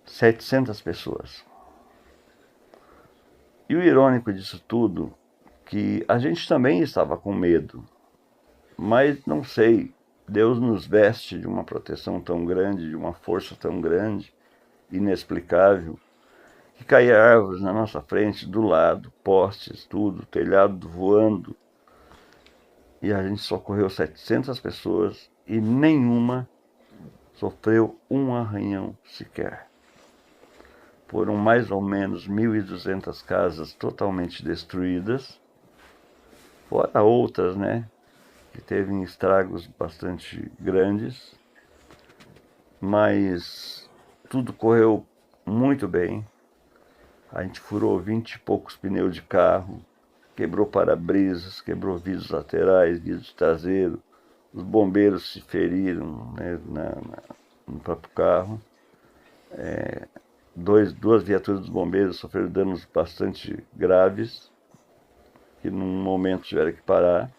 700 pessoas. E o irônico disso tudo, que a gente também estava com medo, mas não sei, Deus nos veste de uma proteção tão grande, de uma força tão grande, inexplicável, que caía árvores na nossa frente, do lado, postes, tudo, telhado voando. E a gente socorreu 700 pessoas e nenhuma sofreu um arranhão sequer. Foram mais ou menos 1.200 casas totalmente destruídas, fora outras, né, que teve estragos bastante grandes, mas tudo correu muito bem. A gente furou 20 e poucos pneus de carro, quebrou para-brisas, quebrou vidros laterais, vidros traseiros. Os bombeiros se feriram, né, no próprio carro. Duas viaturas dos bombeiros sofreram danos bastante graves, que num momento tiveram que parar.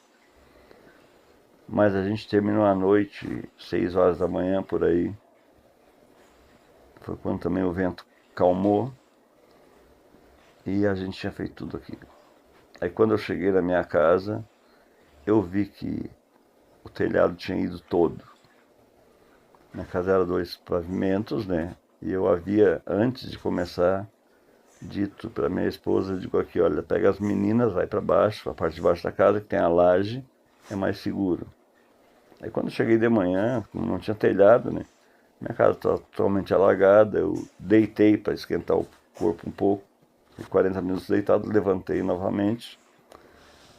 Mas a gente terminou a noite, 6 horas da manhã, por aí. Foi quando também o vento calmou e a gente tinha feito tudo aquilo. Aí quando eu cheguei na minha casa, eu vi que o telhado tinha ido todo. Minha casa era 2 pavimentos, né? E eu havia, antes de começar, dito para minha esposa, digo aqui, olha, pega as meninas, vai para baixo, a parte de baixo da casa, que tem a laje, é mais seguro. Aí quando eu cheguei de manhã, não tinha telhado, né? Minha casa estava totalmente alagada, eu deitei para esquentar o corpo um pouco, fiquei 40 minutos deitado, levantei novamente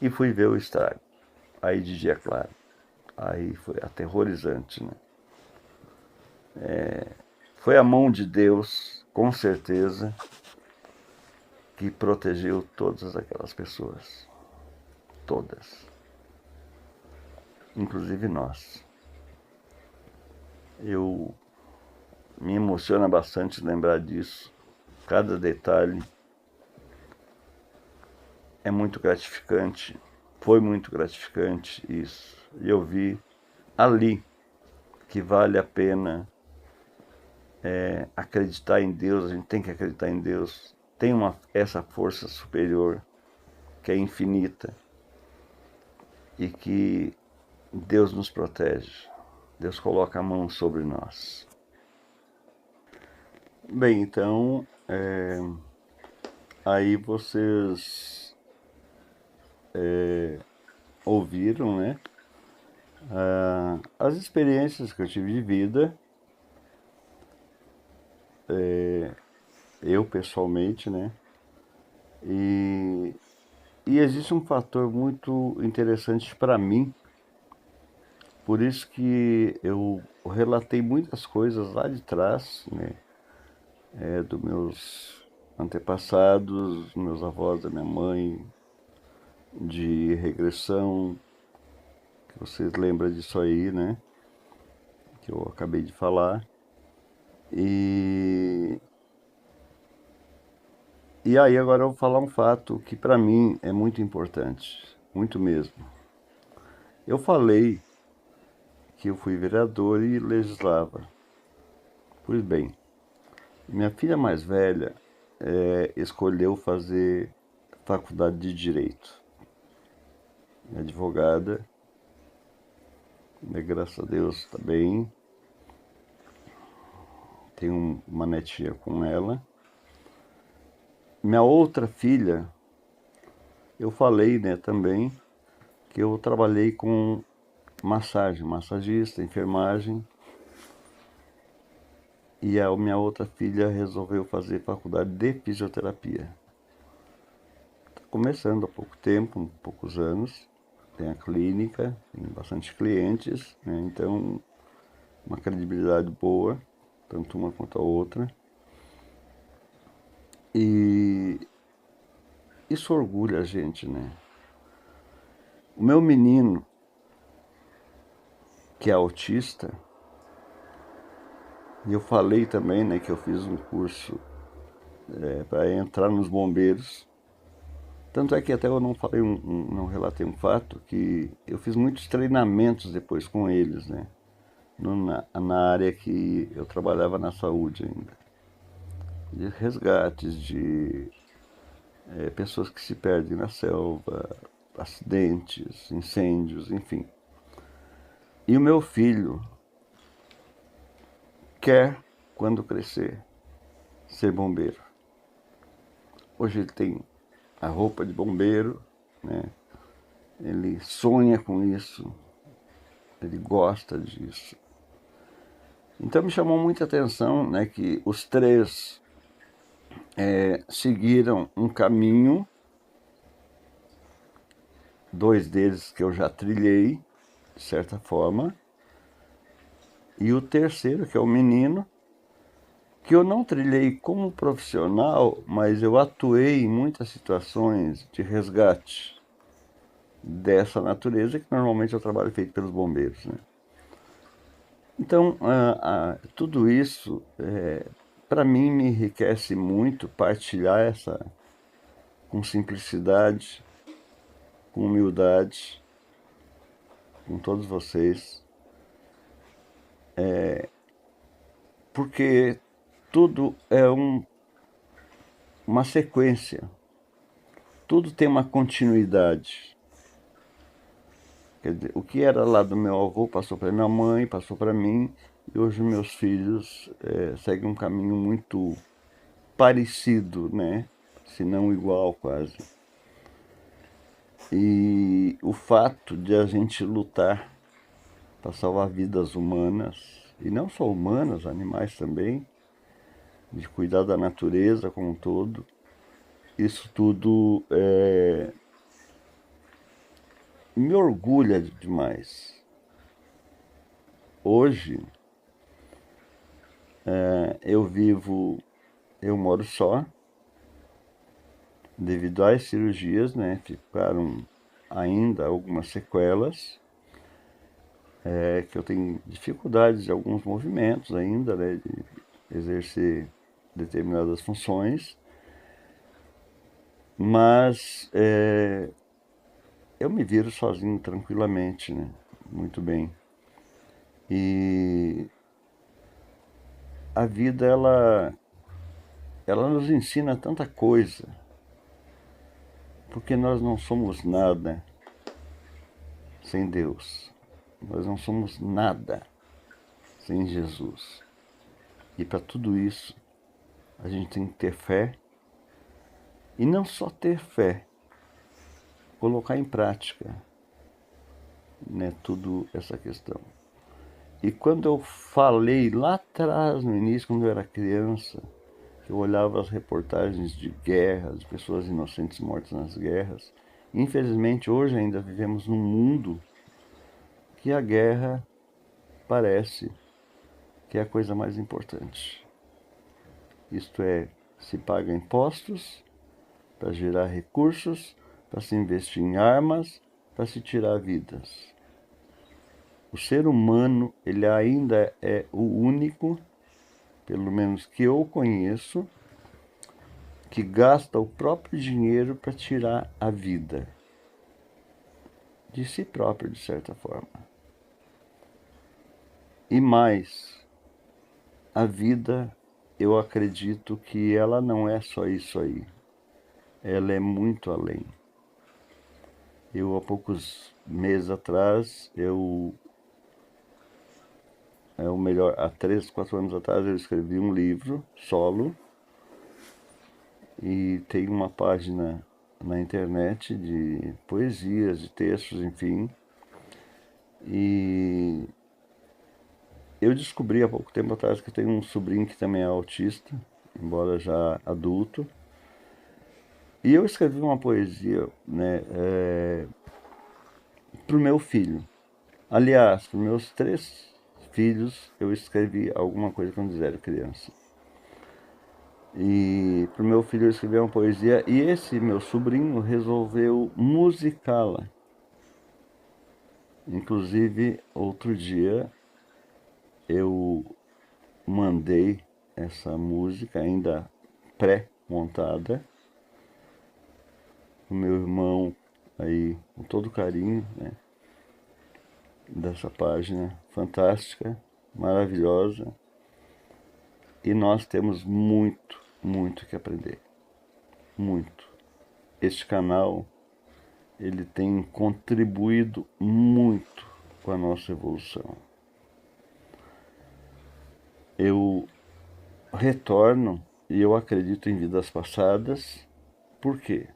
e fui ver o estrago. Aí de dia claro, aí foi aterrorizante, né? Foi a mão de Deus, com certeza, que protegeu todas aquelas pessoas. Todas. Inclusive nós. Eu me emociona bastante lembrar disso. Cada detalhe é muito gratificante. Foi muito gratificante isso. E eu vi ali que vale a pena acreditar em Deus. A gente tem que acreditar em Deus. Tem essa força superior que é infinita e que Deus nos protege. Deus coloca a mão sobre nós. Bem, então, aí vocês ouviram, né? As experiências que eu tive de vida, eu pessoalmente, né? E, e existe um fator muito interessante para mim, por isso que eu relatei muitas coisas lá de trás, né? Dos meus antepassados, meus avós, da minha mãe, de regressão, que vocês lembram disso aí, né? Que eu acabei de falar. E, e aí agora eu vou falar um fato que para mim é muito importante, muito mesmo. Eu falei que eu fui vereador e legislava. Pois bem, minha filha mais velha escolheu fazer faculdade de Direito. É advogada, né, graças a Deus está bem. Tenho uma netinha com ela. Minha outra filha, eu falei, né, também, que eu trabalhei com massagista, enfermagem. E a minha outra filha resolveu fazer faculdade de fisioterapia. Está começando há pouco tempo, poucos anos. Tem a clínica, tem bastante clientes, né? Então uma credibilidade boa, tanto uma quanto a outra. E isso orgulha a gente, né? O meu menino, que é autista, e eu falei também, né, que eu fiz um curso para entrar nos bombeiros. Tanto é que até eu não falei, não relatei um fato, que eu fiz muitos treinamentos depois com eles, né? Na área que eu trabalhava na saúde ainda. De resgates, de pessoas que se perdem na selva, acidentes, incêndios, enfim. E o meu filho quer, quando crescer, ser bombeiro. Hoje ele tem a roupa de bombeiro, né? Ele sonha com isso, ele gosta disso. Então me chamou muita atenção, né, que os três seguiram um caminho, dois deles que eu já trilhei, de certa forma, e o terceiro, que é o menino, que eu não trilhei como profissional, mas eu atuei em muitas situações de resgate dessa natureza, que normalmente é o trabalho feito pelos bombeiros, né? Então, tudo isso, para mim, me enriquece muito partilhar essa com simplicidade, com humildade, com todos vocês, porque tudo é uma sequência, tudo tem uma continuidade. Quer dizer, o que era lá do meu avô passou para minha mãe, passou para mim, e hoje meus filhos seguem um caminho muito parecido, né? Se não igual quase. E o fato de a gente lutar para salvar vidas humanas, e não só humanas, animais também, de cuidar da natureza como um todo, isso tudo me orgulha demais. Hoje eu moro só, devido às cirurgias, né? Ficaram ainda algumas sequelas, que eu tenho dificuldades de alguns movimentos ainda, né? De exercer determinadas funções, mas eu me viro sozinho tranquilamente, né? Muito bem. E a vida, ela nos ensina tanta coisa, porque nós não somos nada sem Deus. Nós não somos nada sem Jesus. E para tudo isso, a gente tem que ter fé. E não só ter fé, colocar em prática, né, tudo essa questão. E quando eu falei lá atrás, no início, quando eu era criança, eu olhava as reportagens de guerras, de pessoas inocentes mortas nas guerras. Infelizmente, hoje ainda vivemos num mundo que a guerra parece que é a coisa mais importante. Isto é, se paga impostos para gerar recursos, para se investir em armas, para se tirar vidas. O ser humano, ele ainda é o único, pelo menos que eu conheço, que gasta o próprio dinheiro para tirar a vida de si próprio, de certa forma. E mais, a vida, eu acredito que ela não é só isso aí. Ela é muito além. Eu, há poucos meses atrás, ou melhor, há 3, 4 anos atrás, eu escrevi um livro solo e tem uma página na internet de poesias, de textos, enfim. E eu descobri há pouco tempo atrás que eu tenho um sobrinho que também é autista, embora já adulto. E eu escrevi uma poesia, né, para o meu filho. Aliás, para os meus 3 filhos, eu escrevi alguma coisa quando eles eram criança. E para o meu filho eu escrevi uma poesia e esse meu sobrinho resolveu musicá-la. Inclusive, outro dia eu mandei essa música ainda pré-montada o meu irmão aí, com todo carinho, né, dessa página fantástica, maravilhosa. E nós temos muito, muito que aprender. Muito. Este canal, ele tem contribuído muito com a nossa evolução. Eu retorno e eu acredito em vidas passadas. Por quê?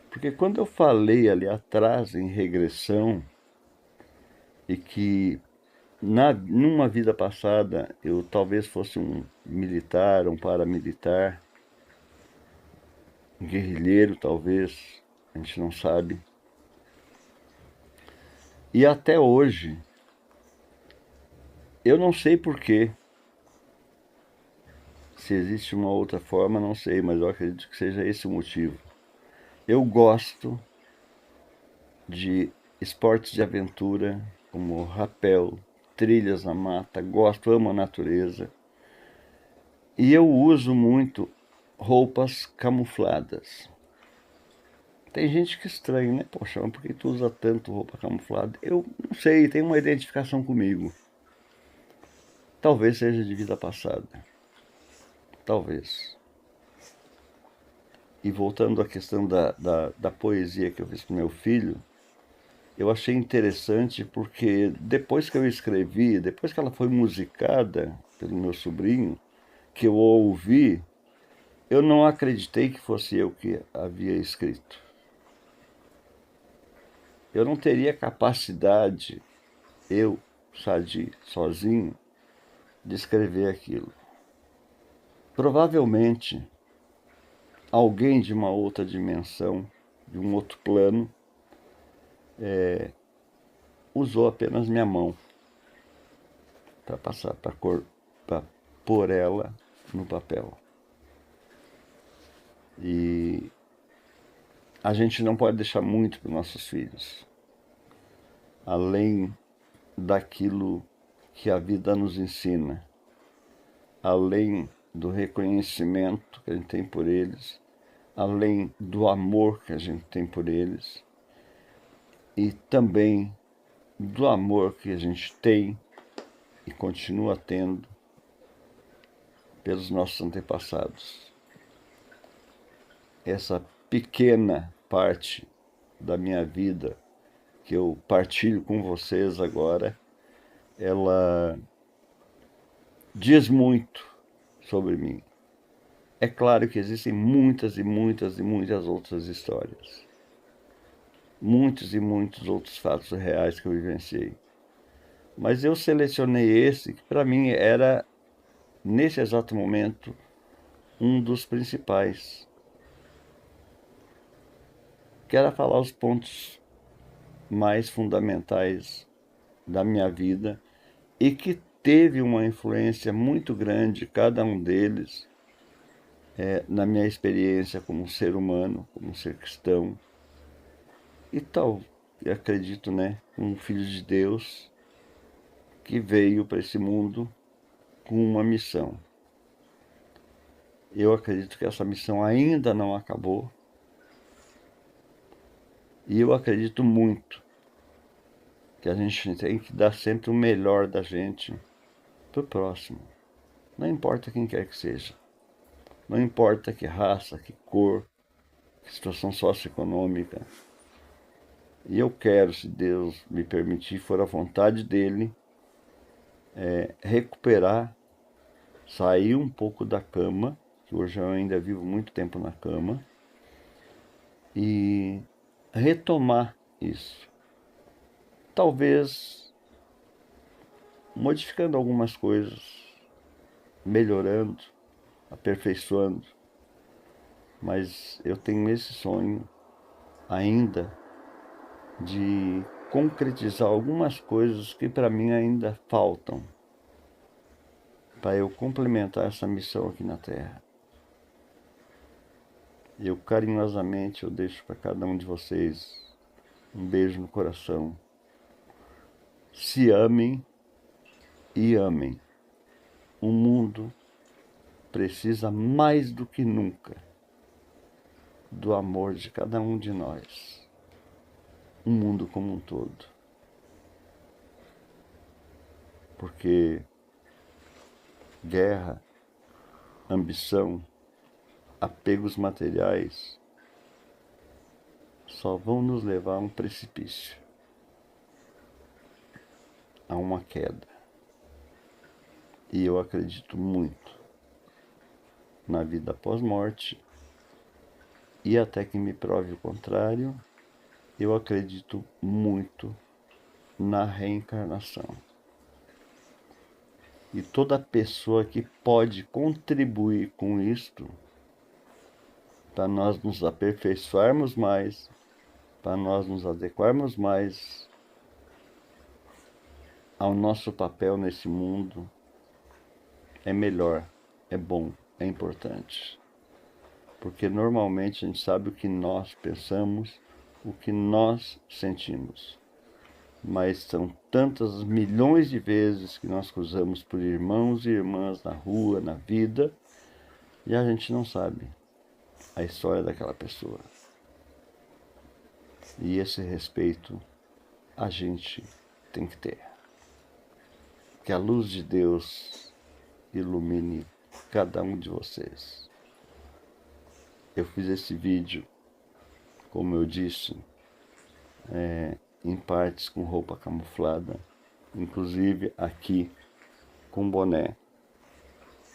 Porque quando eu falei ali atrás em regressão e que numa vida passada eu talvez fosse um militar, um paramilitar, um guerrilheiro talvez, a gente não sabe. E até hoje, eu não sei porquê, se existe uma outra forma, não sei, mas eu acredito que seja esse o motivo. Eu gosto de esportes de aventura, como rapel, trilhas na mata, gosto, amo a natureza. E eu uso muito roupas camufladas. Tem gente que estranha, né? Poxa, mas por que tu usa tanto roupa camuflada? Eu não sei, tem uma identificação comigo. Talvez seja de vida passada. Talvez. E voltando à questão da poesia que eu fiz para meu filho, eu achei interessante porque depois que eu escrevi, depois que ela foi musicada pelo meu sobrinho, que eu ouvi, eu não acreditei que fosse eu que havia escrito. Eu não teria capacidade, eu, Sadi, sozinho, de escrever aquilo. Provavelmente, alguém de uma outra dimensão, de um outro plano, usou apenas minha mão para passar, para pôr ela no papel. E a gente não pode deixar muito para os nossos filhos, além daquilo que a vida nos ensina, além do reconhecimento que a gente tem por eles, além do amor que a gente tem por eles e também do amor que a gente tem e continua tendo pelos nossos antepassados. Essa pequena parte da minha vida que eu partilho com vocês agora, ela diz muito sobre mim. É claro que existem muitas e muitas e muitas outras histórias. Muitos e muitos outros fatos reais que eu vivenciei. Mas eu selecionei esse que para mim era, nesse exato momento, um dos principais. Que era falar os pontos mais fundamentais da minha vida e que teve uma influência muito grande, cada um deles, na minha experiência como ser humano, como ser cristão, e tal, eu acredito, né, um filho de Deus que veio para esse mundo com uma missão. Eu acredito que essa missão ainda não acabou, e eu acredito muito que a gente tem que dar sempre o melhor da gente pro próximo. Não importa quem quer que seja. Não importa que raça, que cor, que situação socioeconômica. E eu quero, se Deus me permitir, for a vontade dele, recuperar, sair um pouco da cama, que hoje eu ainda vivo muito tempo na cama, e retomar isso. Talvez modificando algumas coisas, melhorando, aperfeiçoando, mas eu tenho esse sonho ainda de concretizar algumas coisas que para mim ainda faltam para eu complementar essa missão aqui na Terra. Eu carinhosamente eu deixo para cada um de vocês um beijo no coração. Se amem e amem. O mundo precisa mais do que nunca do amor de cada um de nós. O mundo como um todo. Porque guerra, ambição, apegos materiais só vão nos levar a um precipício, a uma queda. E eu acredito muito na vida após morte e até que me prove o contrário, eu acredito muito na reencarnação. E toda pessoa que pode contribuir com isto, para nós nos aperfeiçoarmos mais, para nós nos adequarmos mais ao nosso papel nesse mundo, é melhor, é bom, é importante. Porque normalmente a gente sabe o que nós pensamos, o que nós sentimos. Mas são tantas milhões de vezes que nós cruzamos por irmãos e irmãs na rua, na vida, e a gente não sabe a história daquela pessoa. E esse respeito a gente tem que ter. Que a luz de Deus ilumine cada um de vocês. Eu fiz esse vídeo, como eu disse, em partes com roupa camuflada, inclusive aqui com boné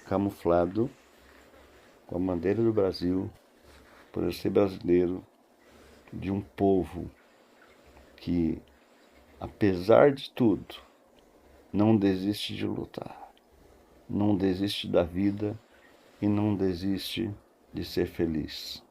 camuflado com a bandeira do Brasil, por eu ser brasileiro, de um povo que, apesar de tudo, não desiste de lutar, não desiste da vida e não desiste de ser feliz.